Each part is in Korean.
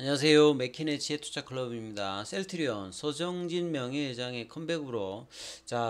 안녕하세요. 맥킨의 지혜투자클럽입니다. 셀트리온 서정진 명예회장의 컴백으로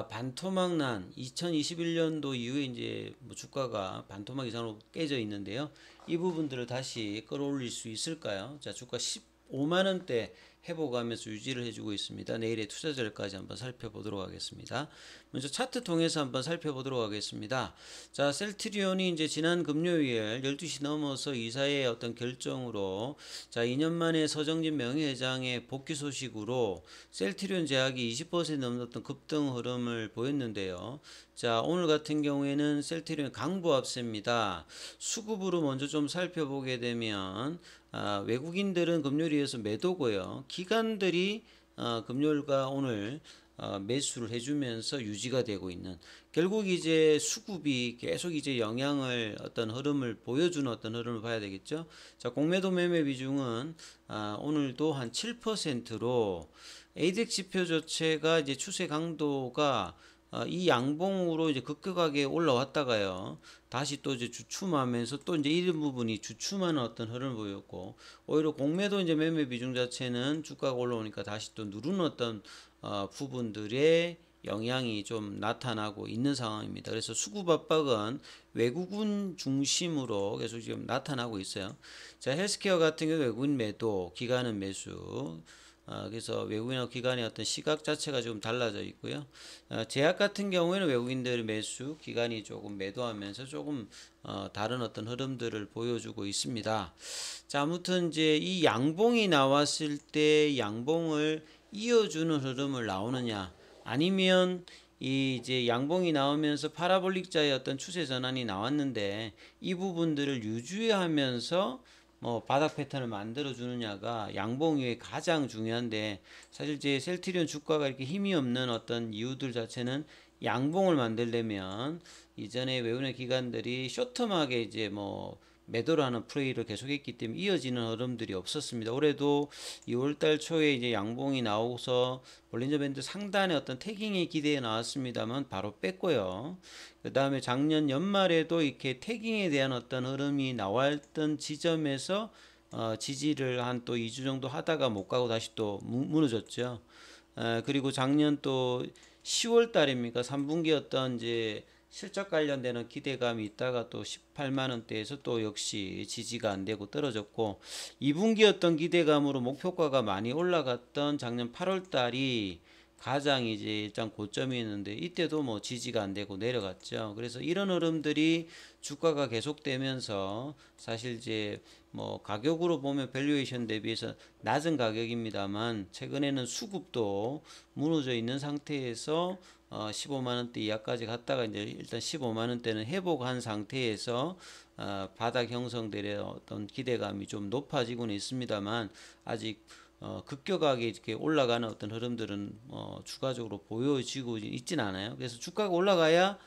반토막난 2021년도 이후에 이제 주가가 반토막 이상으로 깨져 있는데요. 이 부분들을 다시 끌어올릴 수 있을까요? 주가 15만 원대 회복하면서 유지를 해주고 있습니다. 내일의 투자절까지 한번 살펴보도록 하겠습니다. 먼저 차트 통해서 한번 살펴보도록 하겠습니다. 셀트리온이 이제 지난 금요일 12시 넘어서 이사의 어떤 결정으로 2년 만에 서정진 명예회장의 복귀 소식으로 셀트리온 제약이 20% 넘는 어떤 급등 흐름을 보였는데요. 오늘 같은 경우에는 셀트리온 강보합세입니다. 수급으로 먼저 좀 살펴보게 되면 외국인들은 금요일에 이어서 매도고요. 기관들이 금요일과 오늘 매수를 해주면서 유지가 되고 있는, 결국 이제 수급이 계속 이제 영향을 어떤 흐름을 보여주는 어떤 흐름을 봐야 되겠죠. 공매도 매매 비중은 오늘도 한 7%로 ADX 지표 자체가 이제 추세 강도가 이 양봉으로 이제 급격하게 올라왔다가요, 다시 또 이제 주춤하면서 또 이제 이런 부분이 주춤하는 어떤 흐름을 보였고, 오히려 공매도 이제 매매 비중 자체는 주가가 올라오니까 다시 또 누르는 어떤 부분들의 영향이 좀 나타나고 있는 상황입니다. 그래서 수급 압박은 외국인 중심으로 계속 지금 나타나고 있어요. 헬스케어 같은 경우 외국인 매도, 기관은 매수. 그래서 외국인하고 기관의 어떤 시각 자체가 좀 달라져 있고요. 제약 같은 경우에는 외국인들의 매수, 기관이 조금 매도하면서 조금 다른 어떤 흐름들을 보여주고 있습니다. 아무튼 이제 이 양봉이 나왔을 때 양봉을 이어주는 흐름을 나오느냐, 아니면 이 이제 양봉이 나오면서 파라볼릭자의 어떤 추세 전환이 나왔는데 이 부분들을 유지하면서 바닥 패턴을 만들어 주느냐가 양봉 위에 가장 중요한데, 사실 제 셀트리온 주가가 이렇게 힘이 없는 어떤 이유들 자체는 양봉을 만들려면 이전에 외국인 기관들이 쇼트하게 이제 매도를 하는 플레이를 계속했기 때문에 이어지는 흐름들이 없었습니다. 올해도 2월달 초에 이제 양봉이 나오고서 볼린저 밴드 상단에 어떤 태깅의 기대에 나왔습니다만 바로 뺐고요. 그 다음에 작년 연말에도 이렇게 태깅에 대한 어떤 흐름이 나왔던 지점에서 지지를 한 또 2주 정도 하다가 못 가고 다시 또 무너졌죠. 그리고 작년 또 10월 달입니까? 3분기 어떤 이제 실적 관련되는 기대감이 있다가 또 18만 원대에서 또 역시 지지가 안 되고 떨어졌고, 2분기 어떤 기대감으로 목표가가 많이 올라갔던 작년 8월 달이 가장 이제 일단 고점이었는데 이때도 지지가 안 되고 내려갔죠. 그래서 이런 흐름들이 주가가 계속되면서 사실 이제 가격으로 보면 밸류에이션 대비해서 낮은 가격입니다만 최근에는 수급도 무너져 있는 상태에서 15만 원대 이하까지 갔다가 이제 일단 15만 원대는 회복한 상태에서 바닥 형성될 어떤 기대감이 좀 높아지고는 있습니다만 아직 급격하게 이렇게 올라가는 어떤 흐름들은 추가적으로 보여지고 있진 않아요. 그래서 주가가 올라가야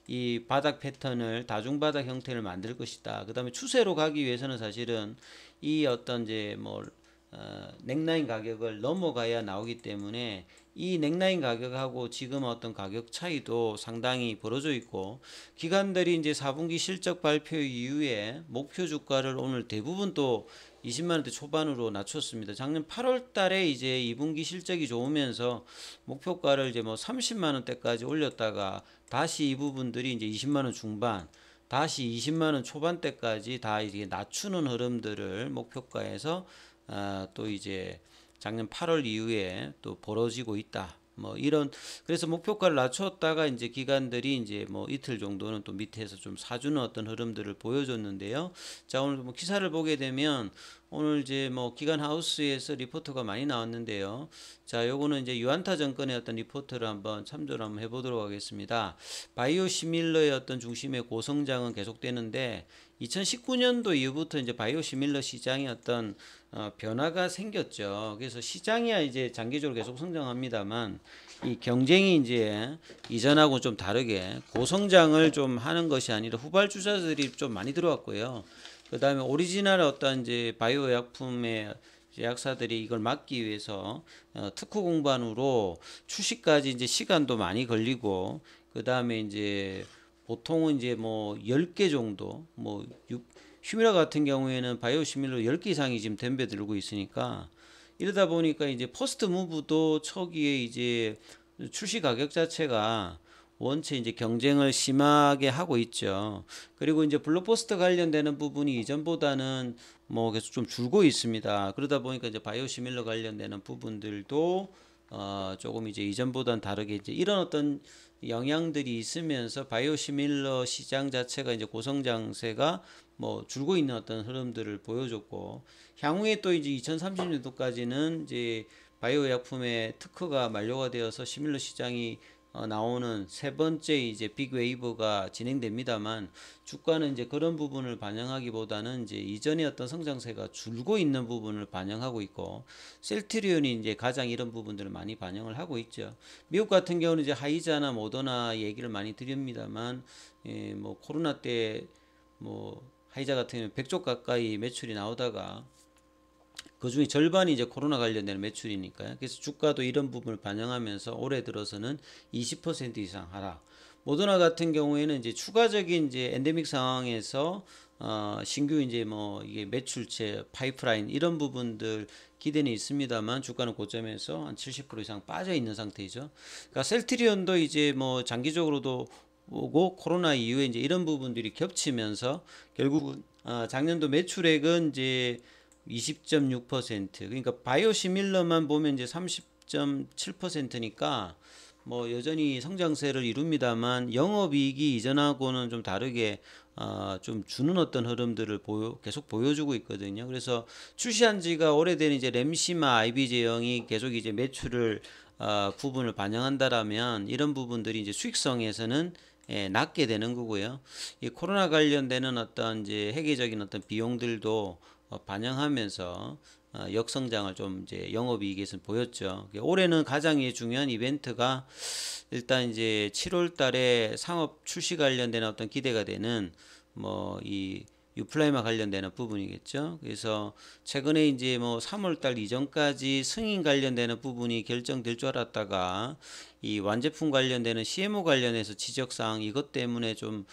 이 바닥 패턴을 다중바닥 형태를 만들 것이다. 그 다음에 추세로 가기 위해서는 사실은 이 어떤 이제 넥라인 가격을 넘어가야 나오기 때문에 이 넥라인 가격하고 지금 어떤 가격 차이도 상당히 벌어져 있고, 기관들이 이제 4분기 실적 발표 이후에 목표 주가를 오늘 대부분 또 20만 원대 초반으로 낮췄습니다. 작년 8월 달에 이제 2분기 실적이 좋으면서 목표가를 이제 30만 원대까지 올렸다가 다시 이 부분들이 이제 20만 원 중반, 다시 20만 원 초반대까지 다 이제 낮추는 흐름들을 목표가에서 또 이제 작년 8월 이후에 또 벌어지고 있다. 이런, 그래서 목표가를 낮췄다가 이제 기관들이 이제 이틀 정도는 또 밑에서 좀 사주는 어떤 흐름들을 보여줬는데요. 오늘 기사를 보게 되면 오늘 이제 기관 하우스에서 리포트가 많이 나왔는데요. 요거는 이제 유안타 정권의 어떤 리포트를 한번 참조를 한번 해보도록 하겠습니다. 바이오 시밀러의 어떤 중심의 고성장은 계속되는데 2019년도 이후부터 이제 바이오 시밀러 시장이 어떤 변화가 생겼죠. 그래서 시장이야 이제 장기적으로 계속 성장합니다만 이 경쟁이 이제 이전하고 좀 다르게 고성장을 좀 하는 것이 아니라 후발주자들이 좀 많이 들어왔고요. 그 다음에 오리지널 어떤 이제 바이오 약품의 제약사들이 이걸 막기 위해서 특허 공반으로 출시까지 이제 시간도 많이 걸리고, 그 다음에 이제 보통은 이제 10개 정도 휴미라 같은 경우에는 바이오시밀러 10개 이상이 지금 덤벼들고 있으니까 이러다 보니까 이제 퍼스트 무브도 초기에 이제 출시 가격 자체가 원체 이제 경쟁을 심하게 하고 있죠. 그리고 이제 블록버스터 관련되는 부분이 이전보다는 뭐 계속 좀 줄고 있습니다. 그러다 보니까 이제 바이오시밀러 관련되는 부분들도 조금 이제 이전보다는 다르게 이제 이런 어떤 영향들이 있으면서 바이오시밀러 시장 자체가 이제 고성장세가 뭐 줄고 있는 어떤 흐름들을 보여줬고, 향후에 또 이제 2030년도까지는 이제 바이오 약품의 특허가 만료가 되어서 시밀러 시장이 나오는 세 번째 이제 빅 웨이브가 진행됩니다만, 주가는 이제 그런 부분을 반영하기보다는 이제 이전의 어떤 성장세가 줄고 있는 부분을 반영하고 있고, 셀트리온이 이제 가장 이런 부분들을 많이 반영을 하고 있죠. 미국 같은 경우는 이제 하이자나 모더나 얘기를 많이 드립니다만, 뭐 코로나 때 뭐 하이자 같은 경우는 100조 가까이 매출이 나오다가 그 중에 절반이 이제 코로나 관련된 매출이니까요. 그래서 주가도 이런 부분을 반영하면서 올해 들어서는 20% 이상 하락. 모더나 같은 경우에는 이제 추가적인 이제 엔데믹 상황에서 신규 이제 뭐 이게 매출체 파이프라인 이런 부분들 기대는 있습니다만, 주가는 고점에서 한 70% 이상 빠져 있는 상태이죠. 그러니까 셀트리온도 이제 뭐 장기적으로도 보고 코로나 이후에 이제 이런 부분들이 겹치면서 결국은 작년도 매출액은 이제 20.6%, 그러니까 바이오시밀러만 보면 이제 30.7%니까 뭐 여전히 성장세를 이룹니다만, 영업이익이 이전하고는 좀 다르게 좀 주는 어떤 흐름들을 계속 보여주고 있거든요. 그래서 출시한 지가 오래된 이제 램시마 IB 제형이 계속 이제 매출을 부분을 반영한다라면, 이런 부분들이 이제 수익성에서는 낮게 되는 거고요. 이 코로나 관련되는 어떤 이제 회계적인 어떤 비용들도 반영하면서 역성장을 좀 이제 영업이익에서 보였죠. 올해는 가장 중요한 이벤트가 일단 이제 7월 달에 상업 출시 관련된 어떤 기대가 되는 뭐 이 유플라이마 관련되는 부분이겠죠. 그래서 최근에 이제 뭐 3월 달 이전까지 승인 관련되는 부분이 결정될 줄 알았다가 이 완제품 관련되는 CMO 관련해서 지적사항 이것 때문에 좀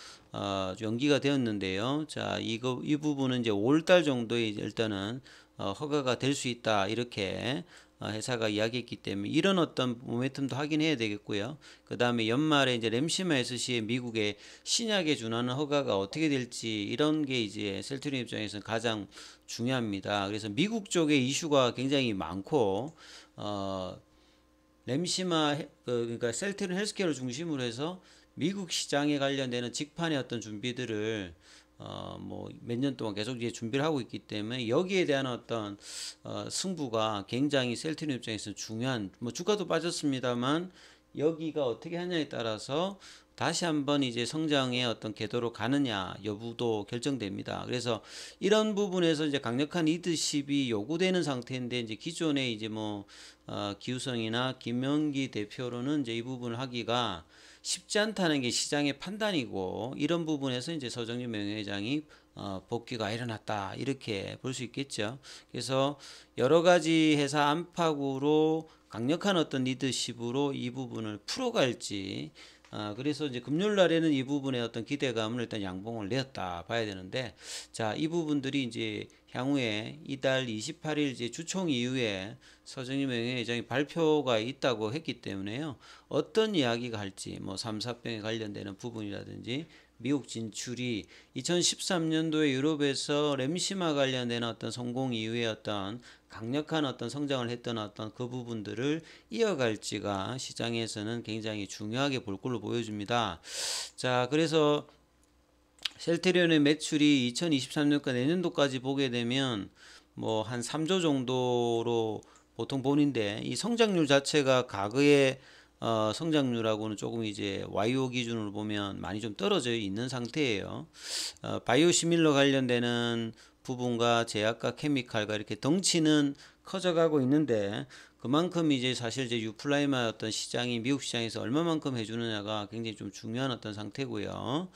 연기가 되었는데요. 자, 이 부분은 이제 5월달 정도에 일단은 허가가 될 수 있다, 이렇게 회사가 이야기했기 때문에 이런 어떤 모멘텀도 확인해야 되겠고요. 그 다음에 연말에 이제 램시마 SC의 미국의 신약에 준하는 허가가 어떻게 될지, 이런 게 이제 셀트리온 입장에서는 가장 중요합니다. 그래서 미국 쪽에 이슈가 굉장히 많고, 램시마 그러니까 셀트리온 헬스케어를 중심으로 해서 미국 시장에 관련되는 직판의 어떤 준비들을 뭐 몇 년 동안 계속 이제 준비를 하고 있기 때문에, 여기에 대한 어떤 승부가 굉장히 셀트리온 입장에서 중요한, 뭐 주가도 빠졌습니다만 여기가 어떻게 하냐에 따라서 다시 한번 이제 성장의 어떤 궤도로 가느냐 여부도 결정됩니다. 그래서 이런 부분에서 이제 강력한 리더십이 요구되는 상태인데, 이제 기존의 이제 뭐 기우성이나 김명기 대표로는 이제 이 부분을 하기가 쉽지 않다는 게 시장의 판단이고, 이런 부분에서 이제 서정진 명예회장이 복귀가 일어났다, 이렇게 볼 수 있겠죠. 그래서 여러 가지 회사 안팎으로 강력한 어떤 리더십으로 이 부분을 풀어갈지, 그래서 이제 금요일 날에는 이 부분에 어떤 기대감을 일단 양봉을 내었다 봐야 되는데, 자, 이 부분들이 이제 향후에 이달 28일 이제 주총 이후에 서정희 명예회장이 발표가 있다고 했기 때문에요. 어떤 이야기가 할지, 뭐 3, 4병에 관련되는 부분이라든지, 미국 진출이 2013년도에 유럽에서 램시마 관련된 어떤 성공 이후에 어떤 강력한 어떤 성장을 했던 어떤 그 부분들을 이어갈지가 시장에서는 굉장히 중요하게 볼 걸로 보여집니다. 자, 그래서 셀트리온의 매출이 2023년과 내년도까지 보게 되면 뭐 한 3조 정도로 보통 보는데, 이 성장률 자체가 과거의 성장률하고는 조금 이제 YO 기준으로 보면 많이 좀 떨어져 있는 상태예요. 바이오시밀러 관련되는 부분과 제약과 케미칼과 이렇게 덩치는 커져가고 있는데, 그만큼 이제 사실 이제 유플라이마 어떤 시장이 미국 시장에서 얼마만큼 해주느냐가 굉장히 좀 중요한 어떤 상태고요.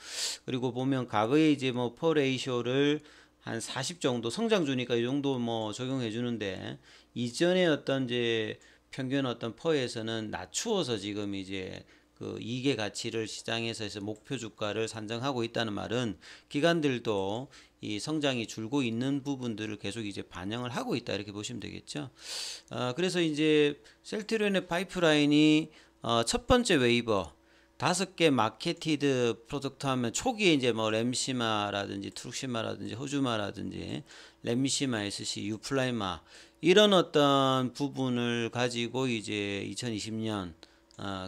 그리고 보면 과거에 이제 뭐 퍼 레이쇼를 한 40 정도 성장주니까 이 정도 뭐 적용해 주는데, 이전에 어떤 이제 평균 어떤 퍼에서는 낮추어서 지금 이제 그 이익의 가치를 시장에서 해서 목표 주가를 산정하고 있다는 말은 기관들도 이 성장이 줄고 있는 부분들을 계속 이제 반영을 하고 있다 이렇게 보시면 되겠죠. 그래서 이제 셀트리온의 파이프라인이 첫 번째 웨이버 5개 마케티드 프로덕트 하면 초기에 이제 뭐 램시마라든지 트룩시마라든지 호주마라든지 램시마, SC, 유플라이마 이런 어떤 부분을 가지고 이제 2020년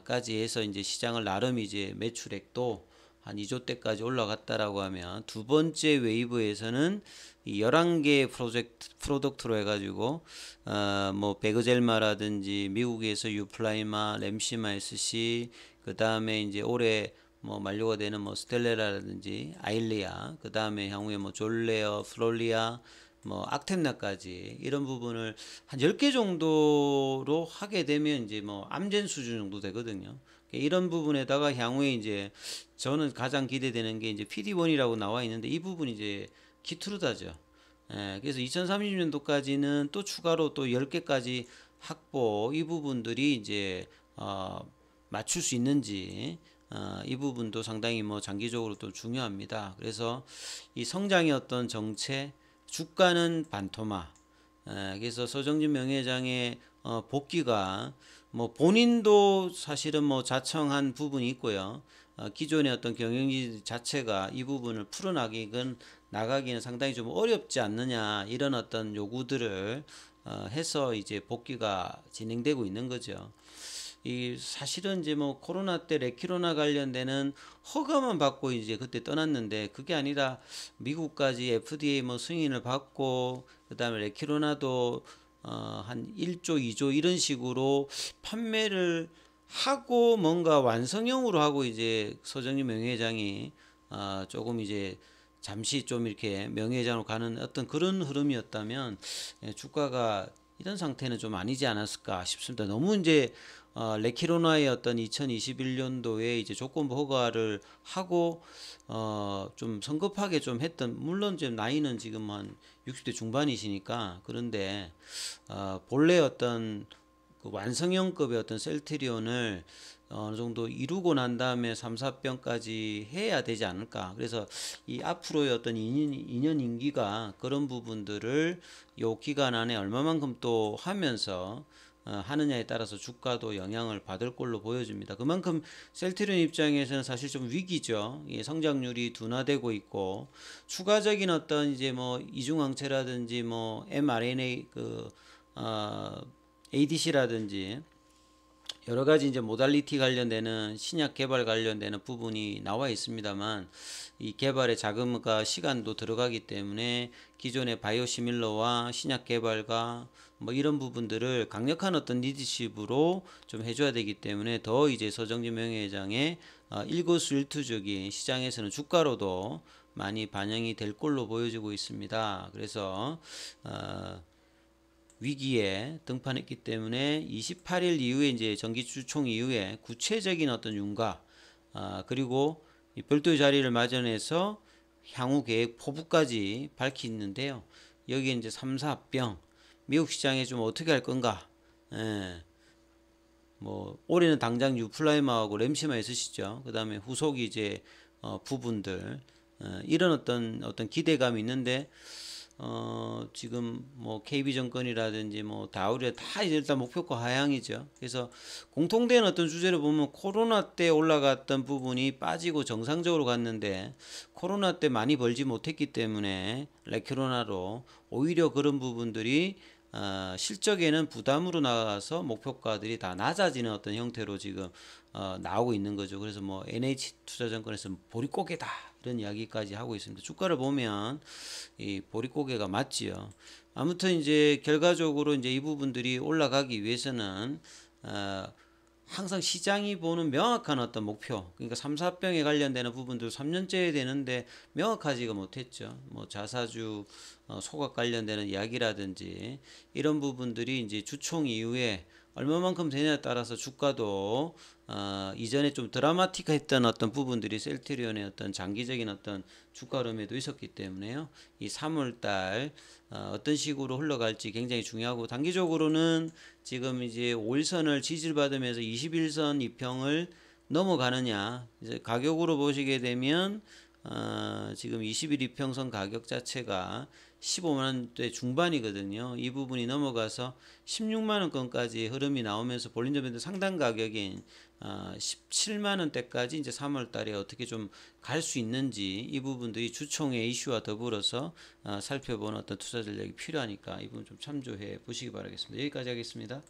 까지 해서 이제 시장을 나름 이제 매출액도 한 2조 대까지 올라갔다라고 하면 두 번째 웨이브에서는 이 11개 프로덕트로 해가지고 뭐 베그젤마라든지 미국에서 유플라이마, 램시마, SC 그 다음에 이제 올해 뭐 만료가 되는 뭐 스텔레라라든지 아일리아 그 다음에 향후에 뭐 졸레어, 플롤리아 뭐 악템나까지 이런 부분을 한 10개 정도로 하게 되면 이제 뭐 암젠 수준 정도 되거든요. 이런 부분에다가 향후에 이제 저는 가장 기대되는 게 이제 PD1이라고 나와 있는데 이 부분이 이제 키트루다죠. 그래서 2030년도까지는 또 추가로 또 10개까지 확보 이 부분들이 이제 맞출 수 있는지 이 부분도 상당히 뭐 장기적으로 또 중요합니다. 그래서 이 성장의 어떤 정체 주가는 반토막. 그래서 서정진 명예회장의 복귀가 뭐 본인도 사실은 뭐 자청한 부분이 있고요. 기존의 어떤 경영진 자체가 이 부분을 나가기는 상당히 좀 어렵지 않느냐 이런 어떤 요구들을 해서 이제 복귀가 진행되고 있는 거죠. 이 사실은 이제 뭐 코로나 때 레키로나 관련되는 허가만 받고 이제 그때 떠났는데 그게 아니라 미국까지 FDA 뭐 승인을 받고 그다음에 레키로나도 한 1조, 2조 이런 식으로 판매를 하고 뭔가 완성형으로 하고 이제 서정진 명예회장이 조금 이제 잠시 좀 이렇게 명예회장으로 가는 어떤 그런 흐름이었다면 주가가 이런 상태는 좀 아니지 않았을까 싶습니다. 너무 이제 레키로나의 어떤 2021년도에 이제 조건부 허가를 하고 좀 성급하게 좀 했던 물론 이제 나이는 지금 한 60대 중반이시니까 그런데 본래 어떤 그 완성형급의 어떤 셀트리온을 어느 정도 이루고 난 다음에 3, 4병까지 해야 되지 않을까. 그래서 이 앞으로의 어떤 2년 임기가 그런 부분들을 요 기간 안에 얼마만큼 또 하면서 하느냐에 따라서 주가도 영향을 받을 걸로 보여집니다. 그만큼 셀트리온 입장에서는 사실 좀 위기죠. 예, 성장률이 둔화되고 있고 추가적인 어떤 이제 뭐 이중항체라든지 뭐 mRNA ADC라든지 여러 가지 이제 모달리티 관련되는 신약 개발 관련되는 부분이 나와 있습니다만 이 개발에 자금과 시간도 들어가기 때문에 기존의 바이오시밀러와 신약 개발과 뭐 이런 부분들을 강력한 어떤 리더십으로 좀 해줘야 되기 때문에 더 이제 서정진 명예회장의 일거수일투족이 시장에서는 주가로도 많이 반영이 될 걸로 보여지고 있습니다. 그래서 위기에 등판했기 때문에 28일 이후에 이제 정기주총 이후에 구체적인 어떤 윤곽 그리고 별도의 자리를 마련해서 향후 계획 포부까지 밝히는데요. 여기에 이제 3, 4병 미국 시장에 좀 어떻게 할 건가? 뭐 올해는 당장 유플라이마하고 램시마 있으시죠. 그다음에 후속이 이제 부분들 이런 어떤 기대감이 있는데 지금 뭐 KB증권이라든지 뭐 다우리아 다 일단 목표가 하향이죠. 그래서 공통된 어떤 주제를 보면 코로나 때 올라갔던 부분이 빠지고 정상적으로 갔는데 코로나 때 많이 벌지 못했기 때문에 레키로나로 오히려 그런 부분들이 실적에는 부담으로 나가서 목표가들이 다 낮아지는 어떤 형태로 지금 나오고 있는 거죠. 그래서 뭐 NH투자증권에서 보릿고개다 이런 이야기까지 하고 있습니다. 주가를 보면 이 보릿고개가 맞지요. 아무튼 이제 결과적으로 이제 이 부분들이 올라가기 위해서는 항상 시장이 보는 명확한 어떤 목표, 그러니까 3, 4병에 관련되는 부분들 3년째 되는데 명확하지가 못했죠. 뭐 자사주 소각 관련되는 이야기라든지 이런 부분들이 이제 주총 이후에 얼마만큼 되냐에 따라서 주가도 이전에 좀 드라마틱했던 어떤 부분들이 셀트리온의 어떤 장기적인 어떤 주가 흐름에도 있었기 때문에요. 이 3월달 어떤 식으로 흘러갈지 굉장히 중요하고 단기적으로는 지금 이제 5일선을 지지받으면서 21선 이평을 넘어가느냐. 이제 가격으로 보시게 되면 지금 21 이평선 가격 자체가 15만 원대 중반이거든요. 이 부분이 넘어가서 16만 원권까지 흐름이 나오면서 볼린저 밴드 상단 가격인 17만 원대까지 이제 3월 달에 어떻게 좀 갈 수 있는지 이 부분들이 주총의 이슈와 더불어서 살펴보는 어떤 투자 전략이 필요하니까 이 부분 좀 참조해 보시기 바라겠습니다. 여기까지 하겠습니다.